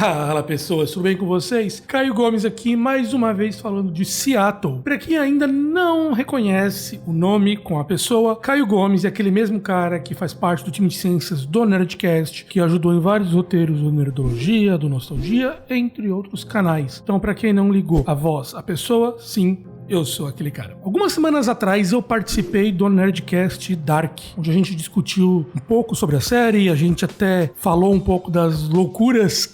Fala pessoas, tudo bem com vocês? Caio Gomes aqui, mais uma vez falando de Seattle. Para quem ainda não reconhece o nome com a pessoa, Caio Gomes é aquele mesmo cara que faz parte do time de ciências do Nerdcast, que ajudou em vários roteiros do Nerdologia, do Nostalgia, entre outros canais. Então, para quem não ligou a voz, a pessoa, sim, eu sou aquele cara. Algumas semanas atrás eu participei do Nerdcast Dark, onde a gente discutiu um pouco sobre a série, a gente até falou um pouco das loucuras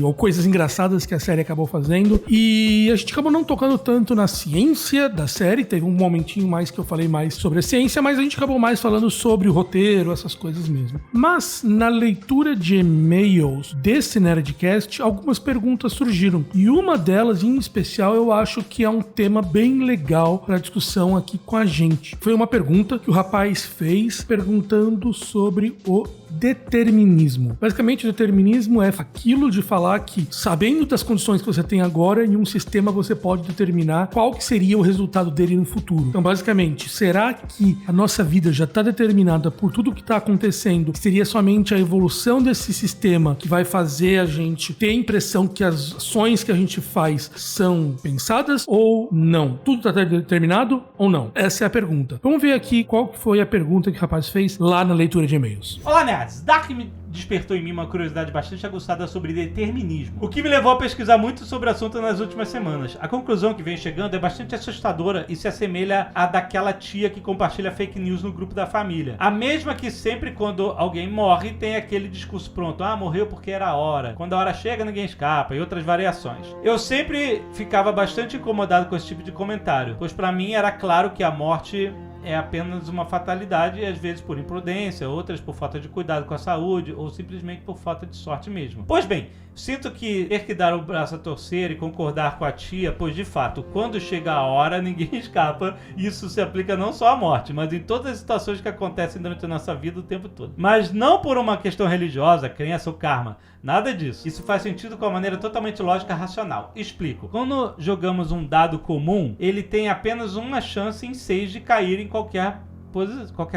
ou coisas engraçadas que a série acabou fazendo, e a gente acabou não tocando tanto na ciência da série, teve um momentinho mais que eu falei mais sobre a ciência, mas a gente acabou mais falando sobre o roteiro, essas coisas mesmo. Mas na leitura de e-mails desse Nerdcast, algumas perguntas surgiram, e uma delas em especial eu acho que é um tema bem legal para discussão aqui com a gente. Foi uma pergunta que o rapaz fez perguntando sobre o determinismo. Basicamente, o determinismo é aquilo de falar que, sabendo das condições que você tem agora, em um sistema você pode determinar qual que seria o resultado dele no futuro. Então, basicamente, será que a nossa vida já está determinada por tudo que está acontecendo? Seria somente a evolução desse sistema que vai fazer a gente ter a impressão que as ações que a gente faz são pensadas ou não? Tudo está determinado ou não? Essa é a pergunta. Vamos ver aqui qual foi a pergunta que o rapaz fez lá na leitura de e-mails. Olá, nerds! Dark me despertou em mim uma curiosidade bastante aguçada sobre determinismo, o que me levou a pesquisar muito sobre o assunto nas últimas semanas. A conclusão que vem chegando é bastante assustadora e se assemelha à daquela tia que compartilha fake news no grupo da família. A mesma que sempre quando alguém morre tem aquele discurso pronto, morreu porque era a hora, quando a hora chega ninguém escapa, e outras variações. Eu sempre ficava bastante incomodado com esse tipo de comentário, pois pra mim era claro que a morte é apenas uma fatalidade, às vezes por imprudência, outras por falta de cuidado com a saúde ou simplesmente por falta de sorte mesmo. Pois bem, sinto que ter que dar o braço a torcer e concordar com a tia, pois de fato, quando chega a hora, ninguém escapa. Isso se aplica não só à morte, mas em todas as situações que acontecem durante a nossa vida o tempo todo. Mas não por uma questão religiosa, crença ou karma. Nada disso. Isso faz sentido com a maneira totalmente lógica e racional. Explico. Quando jogamos um dado comum, ele tem apenas uma chance em 6 de cair em qualquer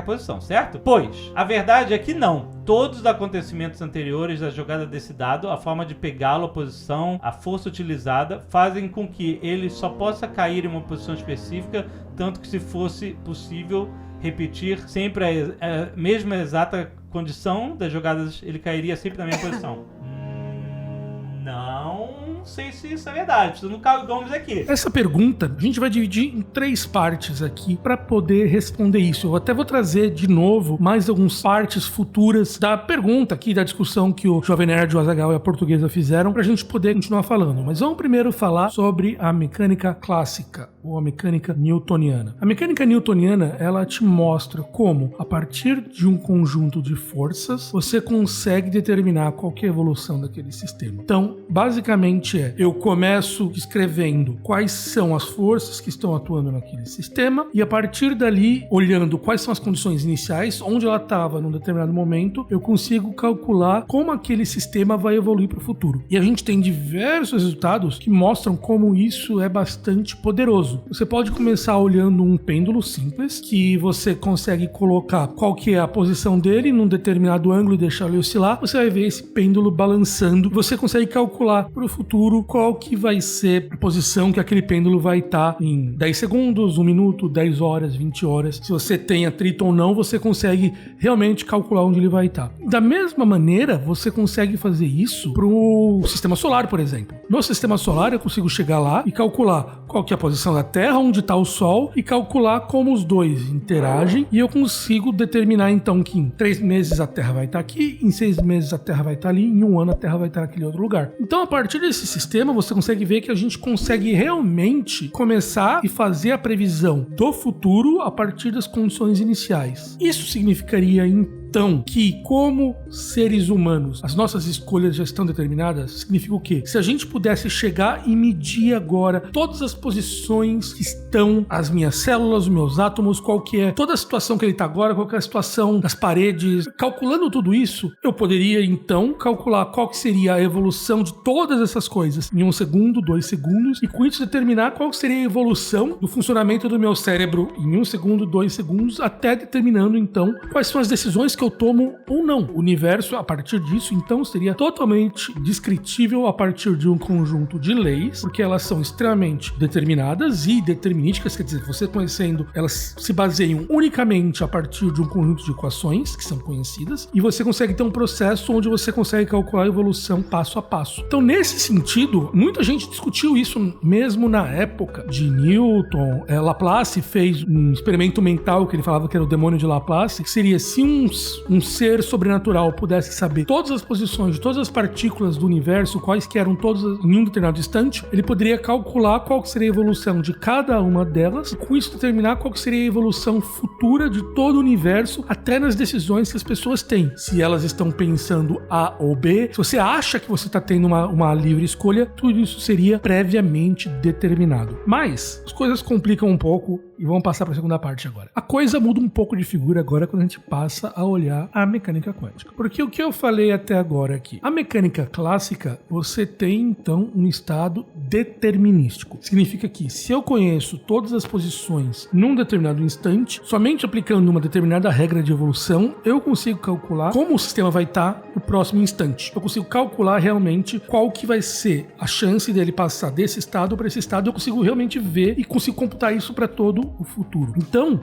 posição, certo? Pois, a verdade é que não. Todos os acontecimentos anteriores da jogada desse dado, a forma de pegá-lo, a posição, a força utilizada, fazem com que ele só possa cair em uma posição específica, tanto que se fosse possível repetir sempre a mesma exata condição das jogadas, ele cairia sempre na mesma posição. Não sei se isso é verdade. Preciso no Caio Gomes aqui. Essa pergunta a gente vai dividir em 3 partes aqui para poder responder isso. Eu até vou trazer de novo mais algumas partes futuras da pergunta aqui, da discussão que o Jovem Nerd, o Azaghal e a Portuguesa fizeram pra gente poder continuar falando. Mas vamos primeiro falar sobre a mecânica clássica, ou a mecânica newtoniana. A mecânica newtoniana, ela te mostra como, a partir de um conjunto de forças, você consegue determinar qual que é a evolução daquele sistema. Então, basicamente eu começo escrevendo quais são as forças que estão atuando naquele sistema e a partir dali, olhando quais são as condições iniciais, onde ela estava num determinado momento, eu consigo calcular como aquele sistema vai evoluir para o futuro. E a gente tem diversos resultados que mostram como isso é bastante poderoso. Você pode começar olhando um pêndulo simples, que você consegue colocar qual que é a posição dele num determinado ângulo e deixar ele oscilar. Você vai ver esse pêndulo balançando. Você consegue calcular para o futuro qual que vai ser a posição que aquele pêndulo vai estar em 10 segundos, 1 minuto, 10 horas, 20 horas. Se você tem atrito ou não, você consegue realmente calcular onde ele vai estar. Da mesma maneira, você consegue fazer isso para o sistema solar, por exemplo. No sistema solar, eu consigo chegar lá e calcular qual que é a posição da Terra, onde está o Sol, e calcular como os dois interagem, e eu consigo determinar então que em 3 meses a Terra vai estar aqui, em 6 meses a Terra vai estar ali, em 1 ano a Terra vai estar naquele outro lugar. Então, a partir desse sistema, você consegue ver que a gente consegue realmente começar e fazer a previsão do futuro a partir das condições iniciais. Isso significaria, então, que como seres humanos, as nossas escolhas já estão determinadas? Significa o quê? Se a gente pudesse chegar e medir agora todas as posições que estão as minhas células, os meus átomos, qual que é toda a situação que ele está agora, qual que é a situação das paredes, calculando tudo isso, eu poderia então calcular qual que seria a evolução de todas essas coisas em 1 segundo, 2 segundos, e com isso determinar qual seria a evolução do funcionamento do meu cérebro em 1 segundo, 2 segundos, até determinando então quais são as decisões que eu tomo ou não. O universo, a partir disso, então, seria totalmente descritível a partir de um conjunto de leis, porque elas são extremamente determinadas e determinísticas, quer dizer, você conhecendo, elas se baseiam unicamente a partir de um conjunto de equações que são conhecidas, e você consegue ter um processo onde você consegue calcular a evolução passo a passo. Então, nesse sentido, muita gente discutiu isso mesmo na época de Newton. Laplace fez um experimento mental que ele falava que era o demônio de Laplace, que seria se um ser sobrenatural pudesse saber todas as posições de todas as partículas do universo, quais que eram todas em um determinado instante, ele poderia calcular qual que seria a evolução de cada uma delas e com isso determinar qual que seria a evolução futura de todo o universo, até nas decisões que as pessoas têm. Se elas estão pensando A ou B, se você acha que você está tendo uma livre escolha, tudo isso seria previamente determinado. Mas as coisas complicam um pouco e vamos passar para a segunda parte agora. A coisa muda um pouco de figura agora quando a gente passa a olhar a mecânica quântica. Porque o que eu falei até agora aqui, a mecânica clássica, você tem então um estado determinístico. Significa que se eu conheço todas as posições num determinado instante, somente aplicando uma determinada regra de evolução, eu consigo calcular como o sistema vai estar no próximo instante. Eu consigo calcular realmente qual que vai ser a chance dele passar desse estado para esse estado. Eu consigo realmente ver e consigo computar isso para todo o futuro. Então,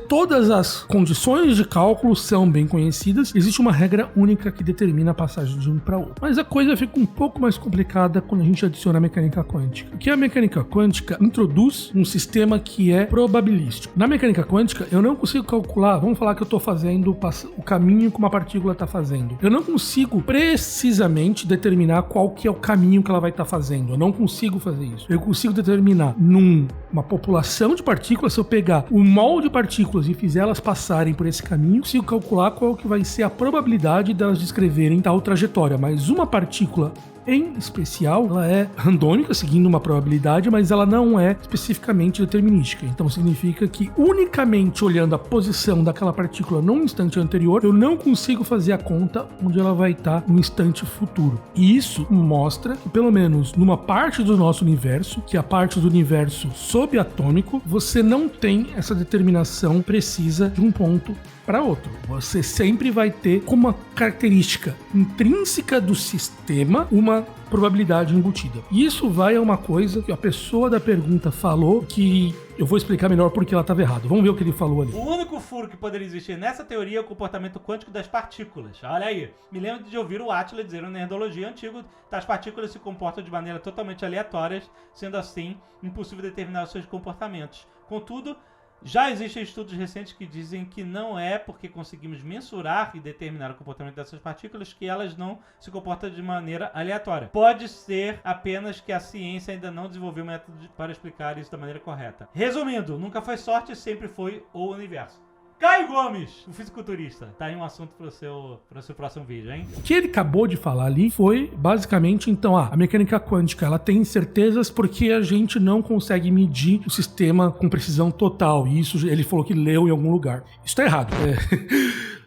todas as condições de cálculo são bem conhecidas. Existe uma regra única que determina a passagem de um para outro. Mas a coisa fica um pouco mais complicada quando a gente adiciona a mecânica quântica. Porque a mecânica quântica introduz um sistema que é probabilístico. Na mecânica quântica, eu não consigo calcular, vamos falar que eu estou fazendo o caminho que uma partícula está fazendo. Eu não consigo precisamente determinar qual que é o caminho que ela vai estar fazendo. Eu não consigo fazer isso. Eu consigo determinar numa população de partículas, se eu pegar o molde de partículas e fizer elas passarem por esse caminho, eu consigo calcular qual que vai ser a probabilidade delas descreverem tal trajetória. Mas uma partícula em especial, ela é randômica, seguindo uma probabilidade, mas ela não é especificamente determinística. Então significa que unicamente olhando a posição daquela partícula num instante anterior, eu não consigo fazer a conta onde ela vai estar no instante futuro. E isso mostra que, pelo menos numa parte do nosso universo, que é a parte do universo subatômico, você não tem essa determinação precisa de um ponto para outro. Você sempre vai ter como uma característica intrínseca do sistema uma probabilidade embutida. E isso vai a uma coisa que a pessoa da pergunta falou, que eu vou explicar melhor porque ela estava errada. Vamos ver o que ele falou ali. O único furo que poderia existir nessa teoria é o comportamento quântico das partículas. Olha aí, me lembro de ouvir o Átila dizer no Nerdologia antigo que as partículas se comportam de maneira totalmente aleatória, sendo assim impossível determinar os seus comportamentos. Contudo, já existem estudos recentes que dizem que não é porque conseguimos mensurar e determinar o comportamento dessas partículas que elas não se comportam de maneira aleatória. Pode ser apenas que a ciência ainda não desenvolveu método para explicar isso da maneira correta. Resumindo, nunca foi sorte, sempre foi o universo. Caio Gomes, o fisiculturista. Tá aí um assunto para o seu próximo vídeo, hein? O que ele acabou de falar ali foi, basicamente, então, a mecânica quântica, ela tem incertezas porque a gente não consegue medir o sistema com precisão total. E isso ele falou que leu em algum lugar. Isso tá errado.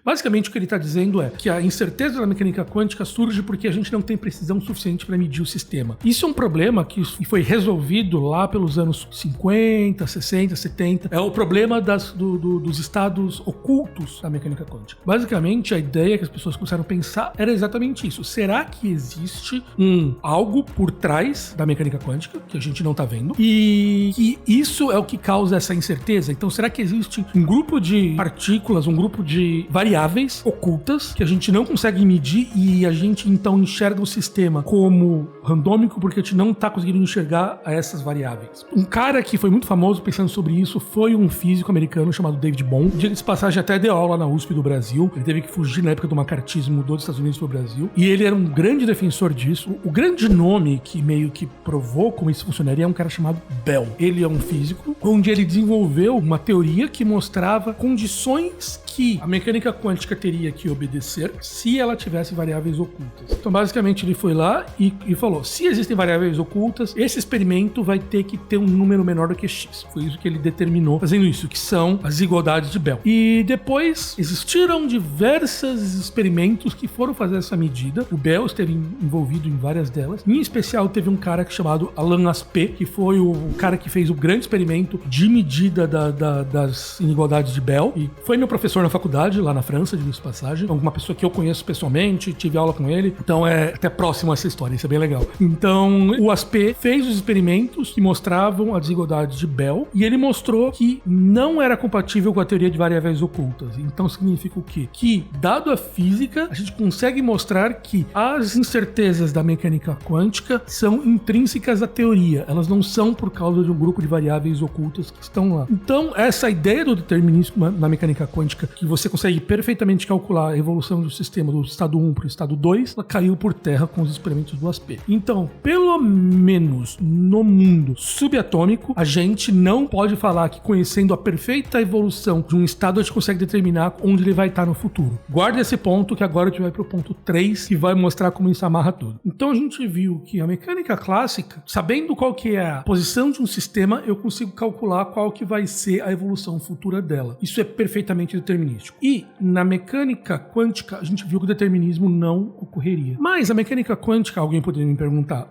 Basicamente, o que ele está dizendo é que a incerteza da mecânica quântica surge porque a gente não tem precisão suficiente para medir o sistema. Isso é um problema que foi resolvido lá pelos anos 50, 60, 70. É o problema dos estados ocultos da mecânica quântica. Basicamente, a ideia que as pessoas começaram a pensar era exatamente isso. Será que existe algo por trás da mecânica quântica que a gente não está vendo? E que isso é o que causa essa incerteza? Então, será que existe um grupo de partículas, um grupo de variáveis ocultas que a gente não consegue medir e a gente então enxerga o sistema como randômico porque a gente não está conseguindo enxergar essas variáveis. Um cara que foi muito famoso pensando sobre isso foi um físico americano chamado David Bohm. Diga de passagem, até deu aula na USP do Brasil. Ele teve que fugir na época do macartismo, mudou dos Estados Unidos para o Brasil. E ele era um grande defensor disso. O grande nome que meio que provou como isso funcionaria é um cara chamado Bell. Ele é um físico onde ele desenvolveu uma teoria que mostrava condições que a mecânica quântica teria que obedecer se ela tivesse variáveis ocultas. Então, basicamente, ele foi lá e falou, se existem variáveis ocultas, esse experimento vai ter que ter um número menor do que X. Foi isso que ele determinou fazendo isso, que são as desigualdades de Bell. E depois existiram diversos experimentos que foram fazer essa medida. O Bell esteve envolvido em várias delas. Em especial, teve um cara chamado Alan Aspect, que foi o cara que fez o grande experimento de medida das inigualdades de Bell. E foi meu professor na faculdade, lá na França, de passagem. Uma pessoa que eu conheço pessoalmente, tive aula com ele. Então é até próximo a essa história, isso é bem legal. Então o Aspect fez os experimentos que mostravam a desigualdade de Bell e ele mostrou que não era compatível com a teoria de variáveis ocultas. Então significa o quê? Que, dado a física, a gente consegue mostrar que as incertezas da mecânica quântica são intrínsecas à teoria. Elas não são por causa de um grupo de variáveis ocultas que estão lá. Então, essa ideia do determinismo na mecânica quântica, que você consegue perfeitamente calcular a evolução do sistema do estado 1 para o estado 2, ela caiu por terra com os experimentos do Aspect. Então, pelo menos no mundo subatômico, a gente não pode falar que conhecendo a perfeita evolução de um estado, a gente consegue determinar onde ele vai estar no futuro. Guarda esse ponto, que agora a gente vai para o ponto 3, que vai mostrar como isso amarra tudo. Então, a gente viu que a mecânica clássica, sabendo qual que é a posição de um sistema, eu consigo calcular qual que vai ser a evolução futura dela. Isso é perfeitamente determinístico. E na mecânica quântica, a gente viu que o determinismo não ocorreria. Mas a mecânica quântica, alguém poderia me perguntar,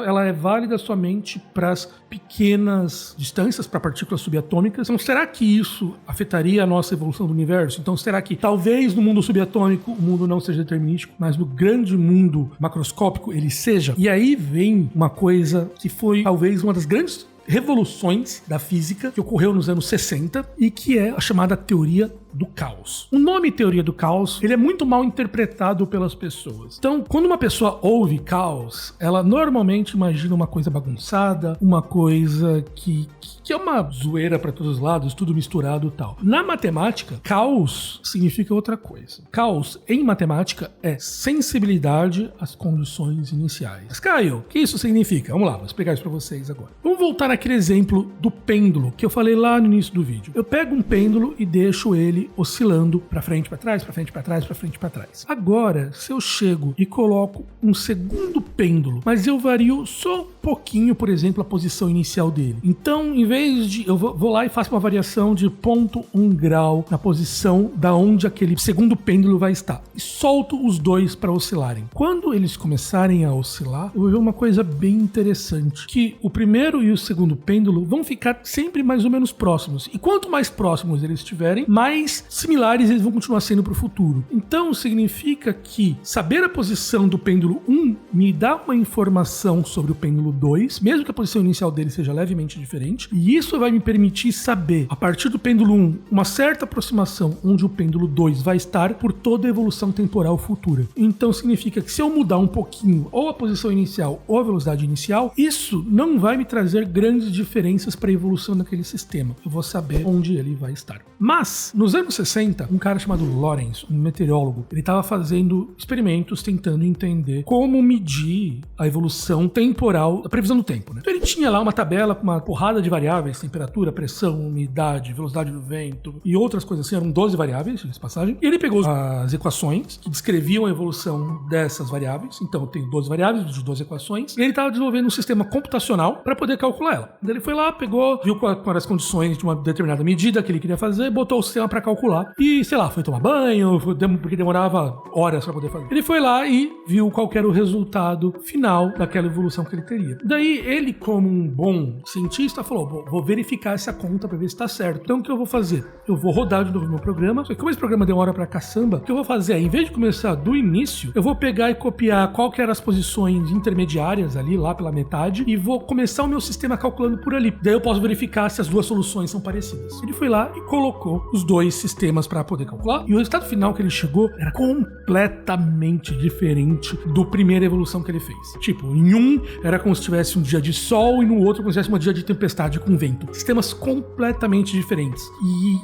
ela é válida somente para as pequenas distâncias, para partículas subatômicas. Então, será que isso afetaria a nossa evolução do universo? Então, será que talvez no mundo subatômico o mundo não seja determinístico, mas no grande mundo macroscópico ele seja? E aí vem uma coisa que foi talvez uma das grandes revoluções da física que ocorreu nos anos 60 e que é a chamada teoria do caos. O nome teoria do caos, ele é muito mal interpretado pelas pessoas. Então, quando uma pessoa ouve caos, ela normalmente imagina uma coisa bagunçada, uma coisa que é uma zoeira para todos os lados, tudo misturado e tal. Na matemática, caos significa outra coisa. Caos, em matemática, é sensibilidade às condições iniciais. Mas, Caio, o que isso significa? Vamos lá, vou explicar isso para vocês agora. Vamos voltar naquele exemplo do pêndulo que eu falei lá no início do vídeo. Eu pego um pêndulo e deixo ele oscilando para frente, para trás, para frente, para trás, para frente, para trás. Agora, se eu chego e coloco um segundo pêndulo, mas eu vario só um pouquinho, por exemplo, a posição inicial dele. Então, em vez de... eu vou lá e faço uma variação de 0,1 grau na posição da onde aquele segundo pêndulo vai estar. E solto os dois para oscilarem. Quando eles começarem a oscilar, eu vou ver uma coisa bem interessante, que o primeiro e o segundo pêndulo vão ficar sempre mais ou menos próximos. E quanto mais próximos eles estiverem, mais similares eles vão continuar sendo para o futuro. Então, significa que saber a posição do pêndulo 1 me dá uma informação sobre o pêndulo 2, mesmo que a posição inicial dele seja levemente diferente, e isso vai me permitir saber, a partir do pêndulo 1, uma certa aproximação onde o pêndulo 2 vai estar por toda a evolução temporal futura. Então, significa que se eu mudar um pouquinho ou a posição inicial ou a velocidade inicial, isso não vai me trazer grandes diferenças para a evolução daquele sistema. Eu vou saber onde ele vai estar. Mas, nos anos 60, um cara chamado Lorentz, um meteorólogo, ele estava fazendo experimentos tentando entender como medir a evolução temporal, a previsão do tempo, né? Então ele tinha lá uma tabela com uma porrada de variáveis, temperatura, pressão, umidade, velocidade do vento e outras coisas assim, eram 12 variáveis, de passagem, e ele pegou as equações que descreviam a evolução dessas variáveis, então eu tenho 12 variáveis de 12 equações, e ele estava desenvolvendo um sistema computacional para poder calcular ela. Então ele foi lá, pegou, viu quais eram as condições de uma determinada medida que ele queria fazer, botou o sistema para calcular e, sei lá, foi tomar banho, porque demorava horas para poder fazer. Ele foi lá e viu qual era o resultado final daquela evolução que ele teria. Daí ele, como um bom cientista, falou, vou verificar essa conta para ver se está certo. Então o que eu vou fazer? Eu vou rodar de novo meu programa, só que como esse programa demora pra caçamba, o que eu vou fazer é, em vez de começar do início, eu vou pegar e copiar qual que eram as posições intermediárias ali, lá pela metade, e vou começar o meu sistema calculando por ali. Daí eu posso verificar se as duas soluções são parecidas. Ele foi lá e colocou os dois sistemas para poder calcular, e o resultado final que ele chegou era completamente diferente do primeira evolução que ele fez. Tipo, em um era como se tivesse um dia de sol e no outro como se tivesse um dia de tempestade com vento. Sistemas completamente diferentes.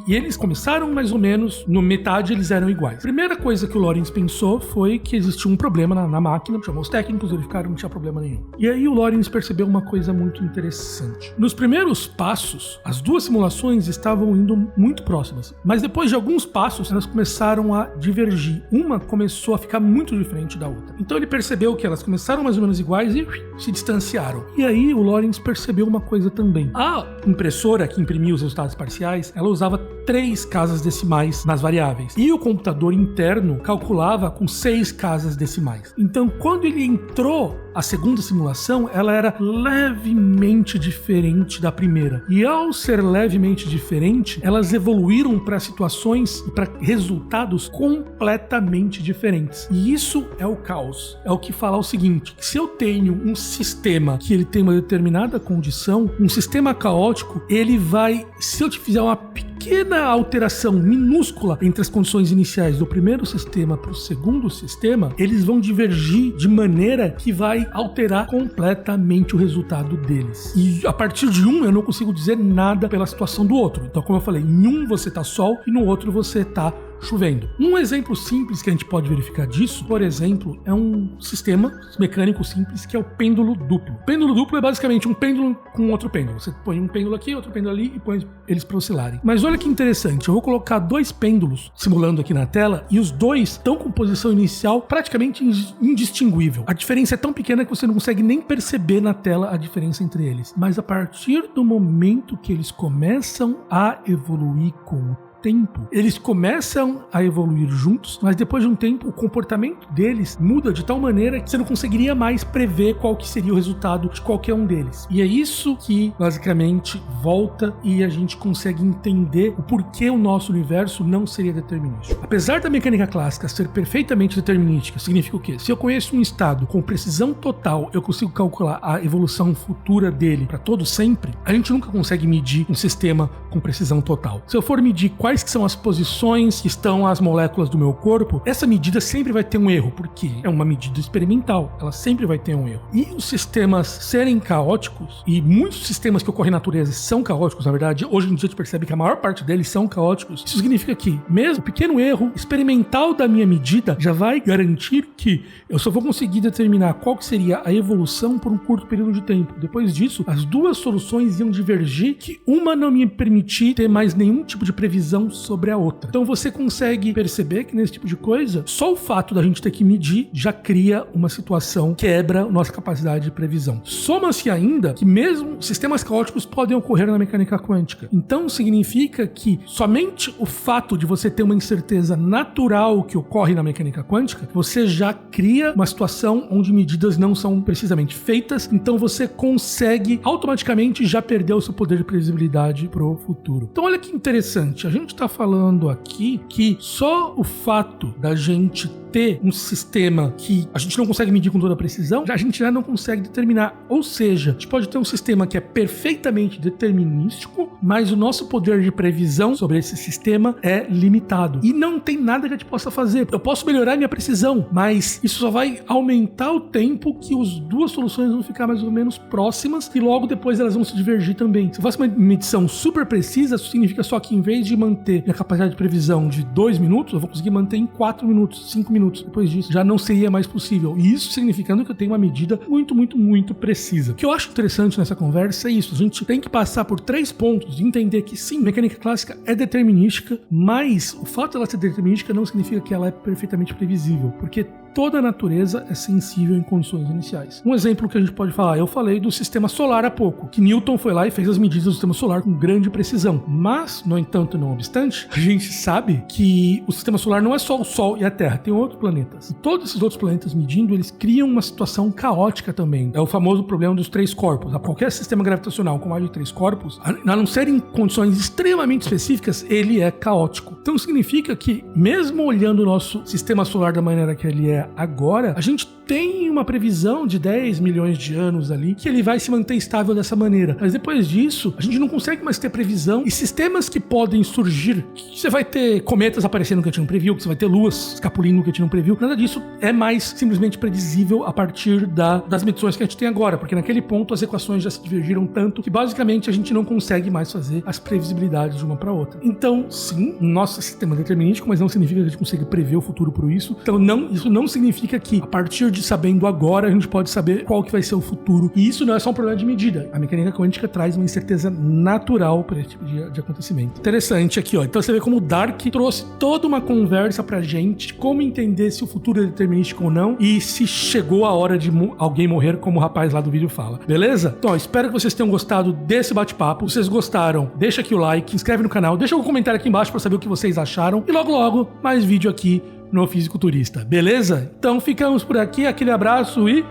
E eles começaram mais ou menos, no metade eles eram iguais. A primeira coisa que o Lorentz pensou foi que existia um problema na máquina, chamou os técnicos, verificaram, não tinha problema nenhum. E aí o Lorentz percebeu uma coisa muito interessante. Nos primeiros passos, as duas simulações estavam indo muito próximas, mas depois de alguns passos, elas começaram a divergir. Uma começou a ficar muito diferente da outra. Então ele percebeu que elas começaram mais ou menos iguais e se distanciaram. E aí o Lorentz percebeu uma coisa também. A impressora que imprimia os resultados parciais, ela usava 3 casas decimais nas variáveis. E o computador interno calculava com 6 casas decimais. Então, quando ele entrou a segunda simulação, ela era levemente diferente da primeira. E ao ser levemente diferente, elas evoluíram para situações e para resultados completamente diferentes. E isso é o caos. É o que fala o seguinte, que se eu tenho um sistema que ele tem uma determinada condição, um sistema caótico, ele vai, se eu te fizer uma pequena alteração minúscula entre as condições iniciais do primeiro sistema para o segundo sistema, eles vão divergir de maneira que vai alterar completamente o resultado deles. E a partir de um, eu não consigo dizer nada pela situação do outro. Então, como eu falei, em um você tá sol e no outro você tá chovendo. Um exemplo simples que a gente pode verificar disso, por exemplo, é um sistema mecânico simples que é o pêndulo duplo. O pêndulo duplo é basicamente um pêndulo com outro pêndulo. Você põe um pêndulo aqui, outro pêndulo ali e põe eles para oscilarem. Mas olha que interessante, eu vou colocar dois pêndulos simulando aqui na tela e os dois estão com posição inicial praticamente indistinguível. A diferença é tão pequena que você não consegue nem perceber na tela a diferença entre eles. Mas a partir do momento que eles começam a evoluir com o tempo, eles começam a evoluir juntos, mas depois de um tempo o comportamento deles muda de tal maneira que você não conseguiria mais prever qual que seria o resultado de qualquer um deles. E é isso que basicamente volta e a gente consegue entender o porquê o nosso universo não seria determinístico. Apesar da mecânica clássica ser perfeitamente determinística, significa o quê? Se eu conheço um estado com precisão total, eu consigo calcular a evolução futura dele para todo sempre, a gente nunca consegue medir um sistema com precisão total. Se eu for medir quais que são as posições que estão as moléculas do meu corpo, essa medida sempre vai ter um erro, porque é uma medida experimental, ela sempre vai ter um erro. E os sistemas serem caóticos, e muitos sistemas que ocorrem na natureza são caóticos, na verdade, hoje em dia a gente percebe que a maior parte deles são caóticos, isso significa que mesmo o pequeno erro experimental da minha medida já vai garantir que eu só vou conseguir determinar qual que seria a evolução por um curto período de tempo. Depois disso, as duas soluções iam divergir, que uma não me permitir ter mais nenhum tipo de previsão sobre a outra. Então você consegue perceber que nesse tipo de coisa, só o fato da gente ter que medir já cria uma situação que quebra nossa capacidade de previsão. Soma-se ainda que mesmo sistemas caóticos podem ocorrer na mecânica quântica. Então significa que somente o fato de você ter uma incerteza natural que ocorre na mecânica quântica, você já cria uma situação onde medidas não são precisamente feitas, então você consegue automaticamente já perder o seu poder de previsibilidade pro futuro. Então olha que interessante, a gente está falando aqui que só o fato da gente ter um sistema que a gente não consegue medir com toda a precisão, a gente já não consegue determinar. Ou seja, a gente pode ter um sistema que é perfeitamente determinístico, mas o nosso poder de previsão sobre esse sistema é limitado. E não tem nada que a gente possa fazer. Eu posso melhorar minha precisão, mas isso só vai aumentar o tempo que as duas soluções vão ficar mais ou menos próximas e logo depois elas vão se divergir também. Se eu faço uma medição super precisa, isso significa só que em vez de manter minha capacidade de previsão de 2 minutos, eu vou conseguir manter em 4 minutos, 5 minutos. Depois disso, já não seria mais possível. E isso significando que eu tenho uma medida muito precisa. O que eu acho interessante nessa conversa é isso. A gente tem que passar por 3 pontos e entender que sim, mecânica clássica é determinística, mas o fato de ela ser determinística não significa que ela é perfeitamente previsível, porque toda a natureza é sensível em condições iniciais. Um exemplo que a gente pode falar, eu falei do sistema solar há pouco, que Newton foi lá e fez as medidas do sistema solar com grande precisão. Mas, no entanto, não obstante, a gente sabe que o sistema solar não é só o Sol e a Terra, tem outros planetas. E todos esses outros planetas medindo, eles criam uma situação caótica também. É o famoso problema dos 3 corpos. A qualquer sistema gravitacional com mais de 3 corpos, a não ser em condições extremamente específicas, ele é caótico. Então significa que, mesmo olhando o nosso sistema solar da maneira que ele é agora, a gente tem uma previsão de 10 milhões de anos ali que ele vai se manter estável dessa maneira. Mas depois disso, a gente não consegue mais ter previsão e sistemas que podem surgir, que você vai ter cometas aparecendo que a gente não previu, que você vai ter luas escapulindo que a gente não previu, nada disso é mais simplesmente previsível a partir das medições que a gente tem agora, porque naquele ponto as equações já se divergiram tanto que basicamente a gente não consegue mais fazer as previsibilidades de uma para outra. Então, sim, nosso sistema é determinístico, mas não significa que a gente consiga prever o futuro por isso. Então, isso não significa que a partir de sabendo agora a gente pode saber qual que vai ser o futuro. E isso não é só um problema de medida. A mecânica quântica traz uma incerteza natural para esse tipo de acontecimento. Interessante aqui, ó. Então você vê como o Dark trouxe toda uma conversa pra gente, como entender se o futuro é determinístico ou não e se chegou a hora de alguém morrer, como o rapaz lá do vídeo fala. Beleza? Então, ó, espero que vocês tenham gostado desse bate-papo. Se vocês gostaram, deixa aqui o like, inscreve no canal, deixa um comentário aqui embaixo pra saber o que vocês acharam. E logo, mais vídeo aqui no Fisiculturista. Beleza? Então ficamos por aqui. Aquele abraço e